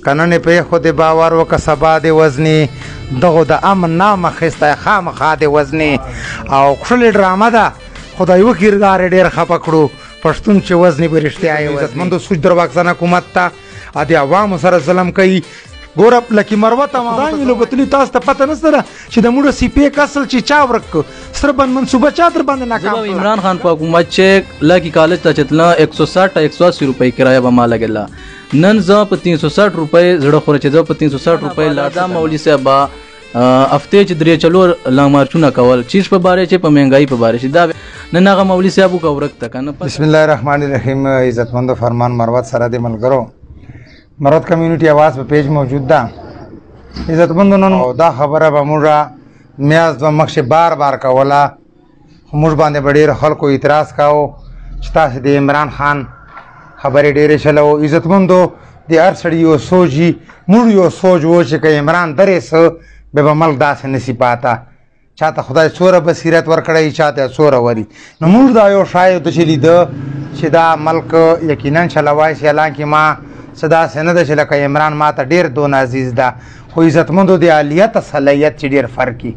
کنن په خود باور وک سبا د وزنی دغه د امن نامه خسته خامخا د وزنی او خپل ډرامه ده خدای وکیردار ډیر خپکړو پښتون چې وزنی برشتیا یې عزتمندو سوچ درواکسن حکومت ته ا دې عوام سره ظلم کوي ګور لکه مروت ما نو بتلی تاسو ته پته نسره چې د موږ سی پی کسل چې چا ورک سره بند منصوبه چا در باندې ناکام عمران خان په حکومت چې لکی کالج ته چتلا 160 180 روپۍ کرایه به ما لګلا نن ز په 360 روپۍ زړه خور چې ز په 360 روپۍ لادا مولوی صاحب هفته چې درې چلور لامارچونه کول چیز په باره چې په مهنګای په باره چې دا نن هغه مولوی صاحب کو ورک تکنه بسم الله الرحمن الرحیم عزتمند فرمان مروت سره د ملګرو مروت کمیونټي आवाज په پیج موجود ده عزتمند نن دا خبره به موږ میاز د مخ بار بار کوله موږ باندې ډېر خلکو اعتراض کاوه چې تاسو د عمران خان خبرې ډېرې چلو عزتمندو د هر سړي یو سوچي موږ یو سوچ و چې عمران درې سه به ملک داسې نسی پاته چاته خدای څوره بصیرت ورکړی چاته څوره وري نو موږ دا یو شاید چې لیده چې دا ملک یقینا چلوای شي حالانکه ما صدا سند چې لکه عمران ما ته ډیر دون عزیز ده خو عزتمندو د الیت صلاحیت چې ډیر فرقي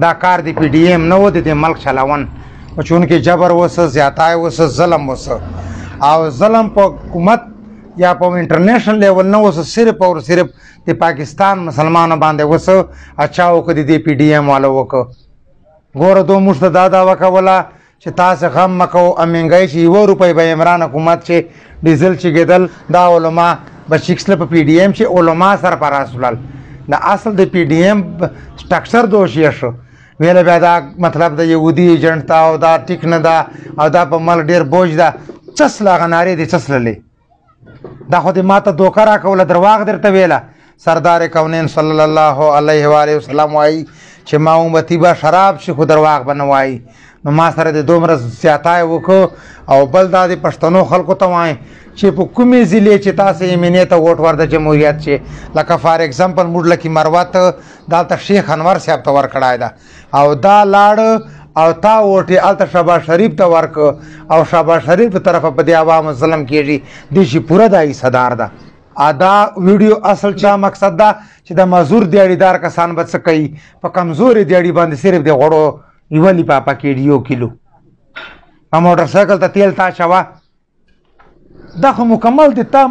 دا کار دی پی ډی ایم نه و د ملک چلاون او چونکه جبر وسه زیاتای وسه ظلم وسه او ظلم په حکومت یا په انټرنیشنل لیول نه وسه صرف او صرف د پاکستان مسلمانانو باندې وسه اچاو کدي د پی ډی ایم والو وک ګوره دو مشت دادا وکولا چې تاسو غم مکو امنګای شي 1 روپۍ به عمران حکومت چې ډیزل چې ګدل دا علما بشکسل په پی ډی ایم چې علما سره پر رسول دا اصل د پی ډی ایم سټرکچر دوشي شو ویل بیا دا مطلب د یهودي ایجنټ تا او دا ټیک نه دا او دا په مل ډیر بوج دا چس لاغناري دي چسللې دا خو دې ماته دوکه را کوله درواغ درته ویله سردار کونین صلی الله علیه و آله وسلم وایي چې ما امتی به شراب شي خو درواغ به نه وایي نو ما سره د دومره زیاتای وکړو او بل دا د پښتنو خلکو ته وایم چې په کومې ضلع چې تاسو یمنې ته ووټ ور د جمهوریت چې لکه فار ایگزامپل موږ لکه مروت دلته شیخ انور صاحب ته ورکړای ده او دا لاړ او تا ووټې هلته شهباز شریف ته ورک او شهباز شریف په طرفه په دې عوامو ظلم کېږي دې شي پوره دا حصهدار ده دا ویډیو اصل چا مقصد ده چې د مزدور دیاړیدار کسان به څه کوي په کمزورې دیاړي باندې صرف د غوړو یوه لیپاپه کېږي 1 کیلو په موټر سایکل ته تیل تا چوه دا خو مکمل د تا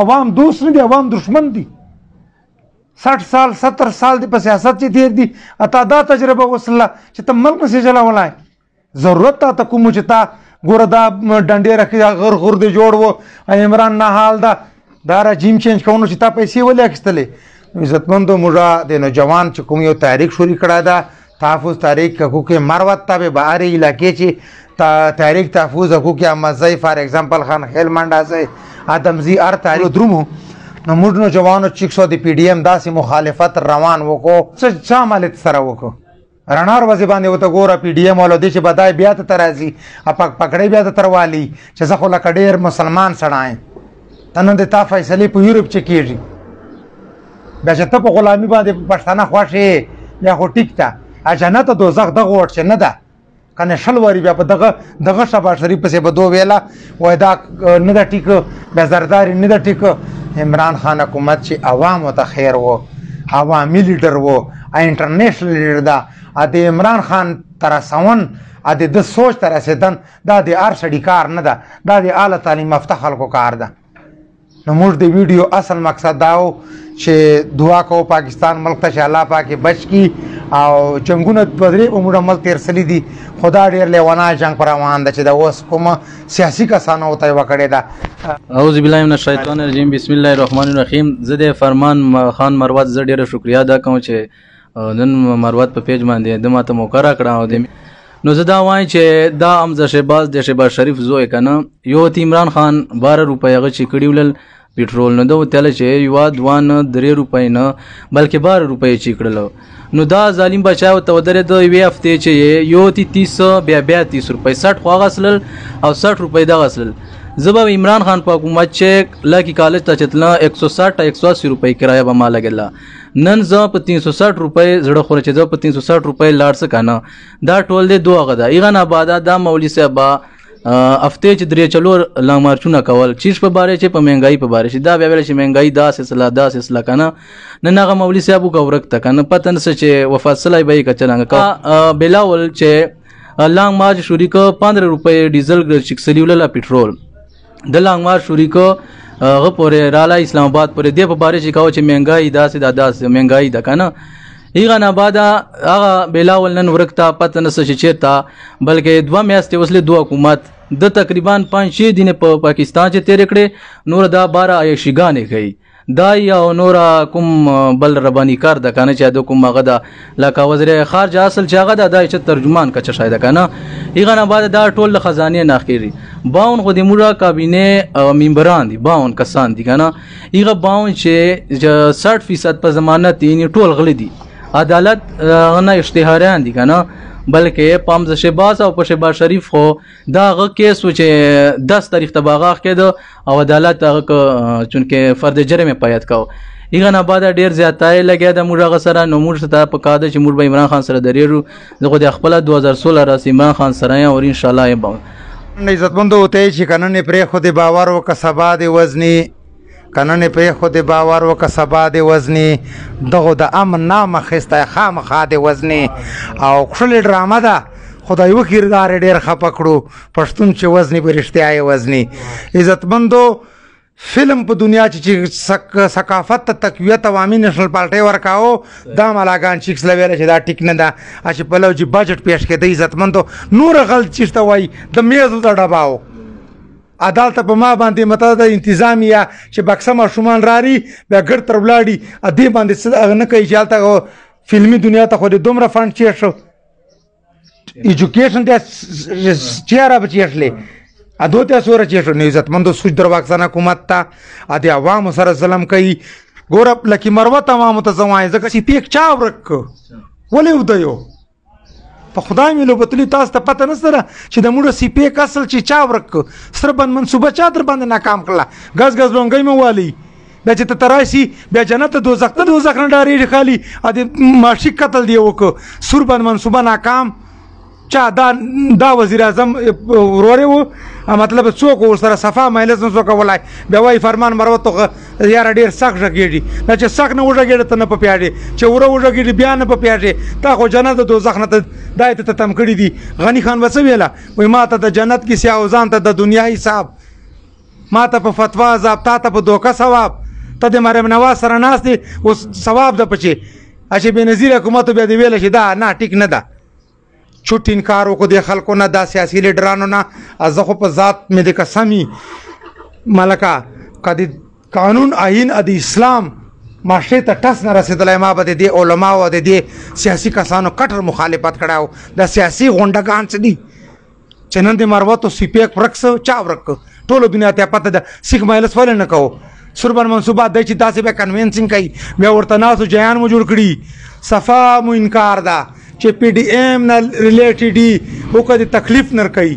عوام دوست نه دي عوام دشمن دي 60 سال 70 سال دی په سیاست چې تیر دي اته دا تجربه وصله چې ته ملک نشي چلاولای ضرورت ته کوم چې تا ګوره دا ډنډې راکې غر غور دی جوړ و عمران نه حال دا رجیم چینج کوونو چې تا پیسې ولې اخیستلې عزتمندو موږ د نوجوان چې کوم یو تحریک شروع کړی ده تحفظ تحریک حقوق مروت ته به بهر علاقې چې تحریک تحفظ حقوق امازی فار ایگزامپل خان خیل منډازی ادمزی ار تحریک درومو نو موږ نوجوانو چې څو د پی ډی ایم داسې مخالفت روان وکړو څه عملیات سره وکړو رڼا ورځې باندې ورته ګوره پی ډی ایم والو دی چې بدای بیا ته راځي پکړی بیا ته تروالي چې زه خو لکه ډېر مسلمان سړی یم ته نن د تا فیصلې په یورپ چې کېږي بیا چې ته په غلامي باندې پښتانه خوښ یې بیا خو ټیک ته جنت دوزخ دغه وټ چې نه ده کنه شل واری بیا په دغه شهباز شریف پسې به دو ویله وایي دا نه ده ټیک بیا زرداري نه ده ټیک عمران خان حکومت چې عوامو ته خیر و عوامي لیډر و انټرنیشنل لیډر ده د عمران خان تر رسون د سوچ تر رسیدن دا د هر سړي کار نه ده دا د اعلی تعلیم یافته خلکو کار ده نو موږ د ویډیو اصل مقصد دا و چې دعا کوو پاکستان ملک ته چې الله پاکې بچ کي او جنګونه په درې عمره ملک تېرسلي دي خدا ډېر لیونای جنګ پر روان ده چې د اوس کومه سیاسي کسانو ورته یوه کړې ده اعوذ بالله من الشیطان الرجیم بسم الله الرحمن الرحیم زه د فرمان خان مروت زه ډېره شکریا ادا کوم چې نن مروت په پیج باندې د ماته موقع راکړه او نو زه دا وایم چې دا حمزه شهباز د شهباز شریف زوی کنه یو عمران خان 12 روپۍ هغه چې کړي ولل پیټرول نه د تل چې یو دوان 3 روپۍ نه بلکې 12 روپۍ چې کړل نو دا ظالم بچاو ته ودرې د وی هفته چې یو 30 بیا 30 روپۍ 60 خو غسل او 60 روپۍ دا غسل زبا عمران خان په حکومت چې لکی کالج ته چتلا 160 180 روپۍ کرایه به ما لګلا نن ز په 360 روپۍ زړه خور چې ز په 360 روپۍ لاړ څه کنه دا ټول دې دوه غدا ایغان آباد دا مولوی صاحب هفتې چې درې څلور لانګ مارچونه کول چیز په باره چې په مهنګایي په باره چې دا بیا ویل چې مهنګایي داسې سلا کنه نن هغه مولوي صاحب وګورک ته کنه پته نشته چې وفات سلای به یې کچلانګه کا بلاول چې لانګ مارچ شوري کو 15 روپے ډیزل چکسلی ولا پټرول د لانګ مارچ شوري کو هغه پورې رااله اسلام آباد پورې دی په باره چې کاوه چې مهنګایي داسې مهنګایي ده کنه ایغه نه بعد هغه بلاول نن ورکتا پته نشته چې چیرته بلکې 2 میاشتې وسله 2 حکومت د تقریبا 5-6 دینه په پاکستان چې تیر کړي نور دا 12 عیشګانې کوي دا یو نور کوم بل ربانی کار د کنه چې د کوم هغه د لکه وزیر خارجه اصل چې هغه د چې ترجمان کچ شاید کنه ایغه نه بعد دا ټول خزانه نه اخیری 52 خو د موږ کابینه ممبران دي 52 کسان دي کنه ایغه 52 چې 60% په ضمانت دي ټول غلي دي عدالت نه اشتهاران دي کنه بلکې پامز شهباز او په شهباز شریف خو دا غ کیس چې 10 تاریخ ته باغ کېد او عدالت هغه چونکه فرد جرم پایت کاو ایغه نه بعد ډیر زیاتای لګیا د موږ سره نو موږ ته په قاعده چې موږ به عمران خان سره درېرو زه د خپل 2016 راس عمران خان سره او ان شاء الله یې عزتمندو ته چې کنه پرې خو د باور او کسبا د وزنی کنن په خود باور وک سبا د وزنی دغه د امن نامه خسته خامخا د وزنی او خپل ډرامه ده خدای وکیردار ډیر خپکړو پښتون چې وزنی برشتیا وزنی عزتمندو فلم په دنیا چې ثقافت تقویت عوامي نېشنل پارټي ورکاو دا ملاګان چیکس لویل چې دا ټیک نه ده چې په لوجي بجټ پیش کړي عزتمندو نور غلط چیشته وای د میزو د ډباو عدالت په ما باندې مته د انتظامیه چې بکسه ماشومان راري بیا ګر تر ولاړي ادي باندې څه نه کوي چې حالت فلمي دنیا ته خو د دومره فند چیر شو ایجوکیشن ته چیرې بچیشلې ادو ته سور چیر شو نه عزتمندو سوچ درواکسانه حکومت ته ادي عوام سره ظلم کوي ګور لکه مروت عوام ته زوای ځکه چې پیک چا ورک ولې ودیو په خدای مې لوبتلی تاسو ته پته نسته چې د موږ سی پی اصل چې چا ورک سره بند منصوبه چا در باندې ناکام کړه غز لونګي مې والی بیا چې ته تراشي بیا جنت دوزخ نه ډارېږي خالي ادي ماشي قتل دی وک سور بند منصوبه ناکام چا دا وزیر اعظم وروري وو مطلب څوک ورسره صفا مایلز نه څوک ولای بیا وای فرمان مروت یار ډیر سخت ژګېږي دا چې سخت نه وژګېږي ته نه په پیاډي چې وژګېږي بیا نه په پیاډي تا خو جنت دوزخ نه دای ته تم کړی دي غنی خان وسه ویلا وای ما ته د جنت کې سیاوزان ته د دنیا حساب ما ته په فتوا عذاب تا ته په دوکه ثواب ته د مریم نواز سره ناس دي او ثواب د پچی اچې بنظیر حکومت بیا دی ویل چې دا نه ټیک نه ده چوټ انکار وکړو د خلکو نه دا سیاسي لیډرانو نه زه خو په ذات مې د قسمي ملکه کدی قانون آئین د اسلام معاشره ته ټس نه رسېدلی ما به د دې علماو د دې سیاسي کسانو کټر مخالفت کړی د سیاسي غونډګان څه دي چې نن د مروتو سی پی ایک ورک چا ورک ټولو دنیا ته پته ده سیخ مایلس ولې نه کوو سربن منصوبات دی چې داسې به کنوینسنګ کوي بیا ورته ناسو جیان مو جوړ کړي صفا مو انکار ده چې پی ډی ایم نه ریلیټډ دي او کدي تکلیف نر کوي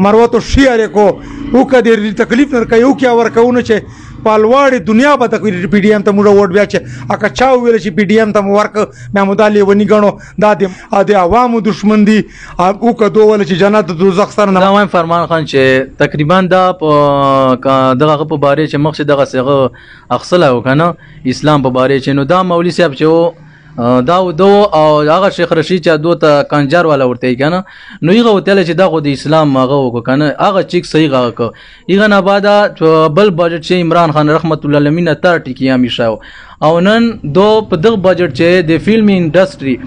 مروتو شیاره کو او کدي تکلیف نر کوي او کیا ورکونه چې پالواړي دنیا به د پی ډی ایم ته موږ ووټ بیا چې اکه چا ویل چې پی ډی ایم ته ورک مې مدالي ونی غنو د عوامو دشمن دي او کدو ول چې جنت دوزخ سره نه وایم فرمان خان چې تقریبا دا دغه په باره چې مقصد دغه څنګه اخصله وکنه اسلام په باره چې نو دا مولوی صاحب چې دا دو او هغه شیخ رشید چې دوه ته کنجر والا ورته کنه نو یغه وتل چې دا خو د اسلام هغه وکنه هغه چیک صحیح هغه یغه نه بعد بل بجټ چې عمران خان رحمت الله لمینه تر ټکی امیشاو او نن دو په دغه بجټ چې د فلم انډستری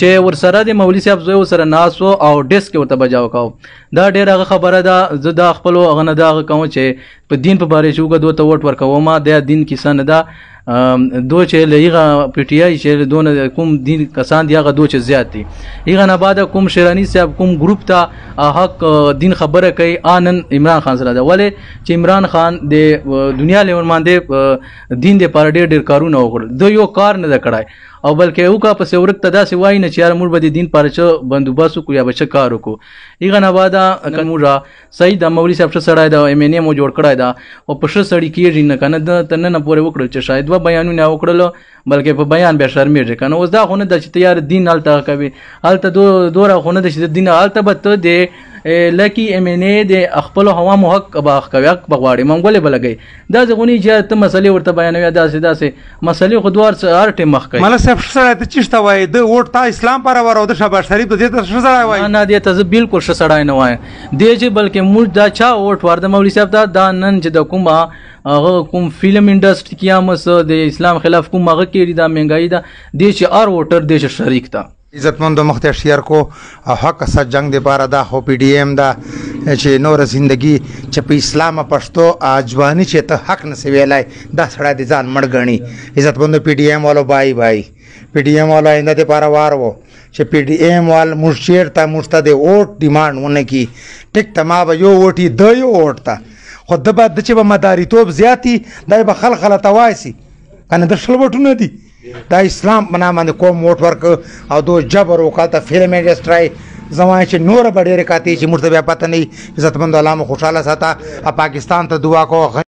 چې ورسره د مولوی صاحب زوی سره ناسو او ډیسک ورته بجاو کاو دا ډیره خبره ده زه دا خپل هغه نه دا کوم چې په دین په باره شوګه دوه ته وټ ورکوم ما د دین کیسه نه ده دو چې لېغه پی ټی آی چې دون کوم دین کسان دی هغه دو چې زیات دي هغه نه بعد کوم شیرانی صاحب کوم ګروپ ته حق دین خبره کوي انن عمران خان سره ده ولې چې عمران خان د دنیا لیون باندې دین د پاره ډېر کارونه وکړل د یو کار نه کړای او بلکې او کا په سورک تدا سی وای نه چې موږ به دین پاره چ بندوباسو کو یا بچ کار وکړو هغه نه بعد کومه سید مولوی صاحب سره د ام ان ای مو جوړ کړای دا او په ش سړی کېږي نه کنه د تنه نه پورې وکړل چې شاید بیانونه وکړلو بلکې په بیان به شرمېږي کنه اوس دا خونه د چې تیار دین الته کوي الته دوره خونه د دین الته به ته د لکه MNA د خپل عوامو حق به کوي بغواړي منګولې بلګي دا ځغونی چې ته مسلې ورته بیانوي داسې مسلې خو دوار هر ټیم مخ کوي مله صاحب سره ته چشته وای د ووټ تا اسلام پر ورو د شهباز شریف د دې ته سره وای نه دې ته بالکل ش سړای نه وای دې چې بلکې موږ دا چا ووټ ورده مولوی صاحب دا نن چې د کوم فلم انډستری کې امس د اسلام خلاف کوم هغه کې دا مهنګای دا دې چې ار ووټر دې شریک تا عزتمند مختار شیر کو حق سره جنگ د پاره دا خو PDM دا چې نور زندگی چې په اسلام پښتو اجوانی چې ته حق نه ویلای دا سړی د ځان مړ غني عزتمند PDM والو بای PDM والا انده د پاره وارو چې PDM وال مرشد ته مستد ووټ ډیماند ونه کی ټیک تما به یو ووټي د یو ووټ ته خو د بعد چې به مداریتوب زیاتی دای به خلخله توایسي کنه د شل وټونه دي دا اسلام بنا باندې کوم ووټ ورک او دو جبر وکاته فلم انډستری زمای چې نور بډېر کاتی چې مرتبه پته نه عزتمند علامه خوشاله ساته پاکستان ته دعا کو